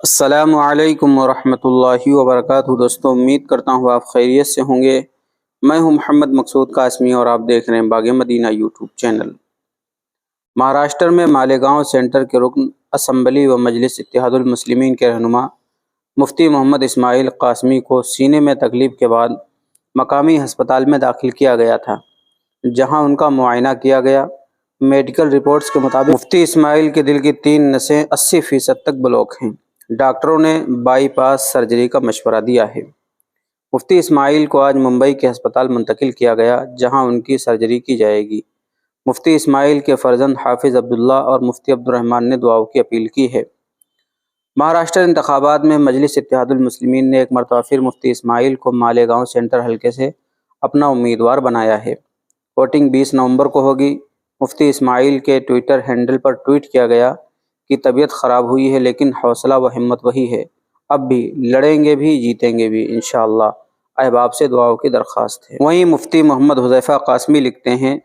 السلام علیکم ورحمۃ اللہ وبرکاتہ۔ دوستوں، امید کرتا ہوں آپ خیریت سے ہوں گے۔ میں ہوں محمد مقصود قاسمی اور آپ دیکھ رہے ہیں باغ مدینہ یوٹیوب چینل۔ مہاراشٹر میں مالیگاؤں سینٹر کے رکن اسمبلی و مجلس اتحاد المسلمین کے رہنما مفتی محمد اسماعیل قاسمی کو سینے میں تکلیف کے بعد مقامی ہسپتال میں داخل کیا گیا تھا، جہاں ان کا معائنہ کیا گیا۔ میڈیکل رپورٹس کے مطابق مفتی اسماعیل کے دل کی 3 نسیں 80% تک بلاک ہیں۔ ڈاکٹروں نے بائی پاس سرجری کا مشورہ دیا ہے۔ مفتی اسماعیل کو آج ممبئی کے ہسپتال منتقل کیا گیا، جہاں ان کی سرجری کی جائے گی۔ مفتی اسماعیل کے فرزند حافظ عبداللہ اور مفتی عبد الرحمن نے دعاؤں کی اپیل کی ہے۔ مہاراشٹر انتخابات میں مجلس اتحاد المسلمین نے ایک مرتبہ پھر مفتی اسماعیل کو مالیگاؤں سینٹر حلقے سے اپنا امیدوار بنایا ہے۔ ووٹنگ 20 نومبر کو ہوگی۔ مفتی اسماعیل کے ٹویٹر ہینڈل پر ٹویٹ کیا گیا کہ طبیعت خراب ہوئی ہے لیکن حوصلہ و ہمت وہی ہے، اب بھی لڑیں گے بھی جیتیں گے بھی انشاءاللہ۔ احباب سے دعاؤں کی درخواست ہے۔ وہیں مفتی محمد حذیفہ قاسمی لکھتے ہیں،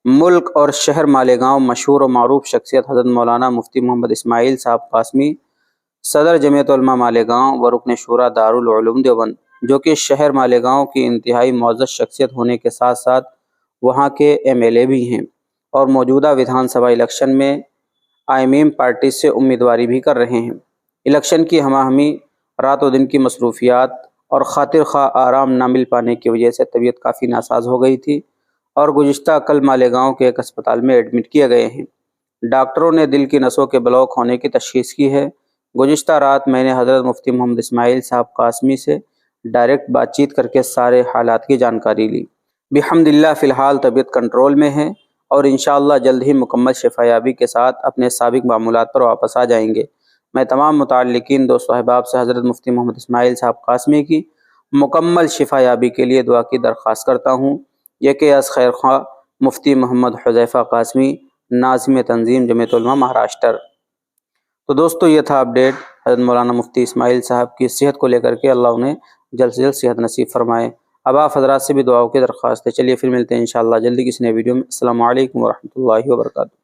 ملک اور شہر مالیگاؤں مشہور و معروف شخصیت حضرت مولانا مفتی محمد اسماعیل صاحب قاسمی، صدر جمعیت علماء مالیگاؤں و رکن شورا دارالعلوم دیوبند، جو کہ شہر مالیگاؤں کی انتہائی معزز شخصیت ہونے کے ساتھ ساتھ وہاں کے MLA بھی ہیں اور موجودہ ویدھان سبھا الیکشن میں آئمیم پارٹی سے امیدواری بھی کر رہے ہیں۔ الیکشن کی ہمہ ہمی، رات و دن کی مصروفیات اور خاطر خواہ آرام نہ مل پانے کی وجہ سے طبیعت کافی ناساز ہو گئی تھی اور گزشتہ کل مالیگاؤں کے ایک اسپتال میں ایڈمٹ کیے گئے ہیں۔ ڈاکٹروں نے دل کی نسوں کے بلاک ہونے کی تشخیص کی ہے۔ گزشتہ رات میں نے حضرت مفتی محمد اسماعیل صاحب قاسمی سے ڈائریکٹ بات چیت کر کے سارے حالات کی جانکاری لی۔ بحمداللہ فی الحال طبیعت کنٹرول میں ہے اور انشاءاللہ جلد ہی مکمل شفا یابی کے ساتھ اپنے سابق معمولات پر واپس آ جائیں گے۔ میں تمام متعلقین دوست و احباب سے حضرت مفتی محمد اسماعیل صاحب قاسمی کی مکمل شفا یابی کے لیے دعا کی درخواست کرتا ہوں۔ یہ کہ از خیر خواہ مفتی محمد حذیفہ قاسمی، ناظم تنظیم جمعیت علماء مہاراشٹر۔ تو دوستو، یہ تھا اپڈیٹ حضرت مولانا مفتی اسماعیل صاحب کی صحت کو لے کر کے۔ اللہ انہیں جلد سے جلد صحت نصیب فرمائے۔ اب آپ حضرات سے بھی دعاؤں کی درخواست ہے۔ چلیے پھر ملتے ہیں انشاءاللہ جلدی کسی نئے ویڈیو میں۔ السلام علیکم ورحمۃ اللہ وبرکاتہ۔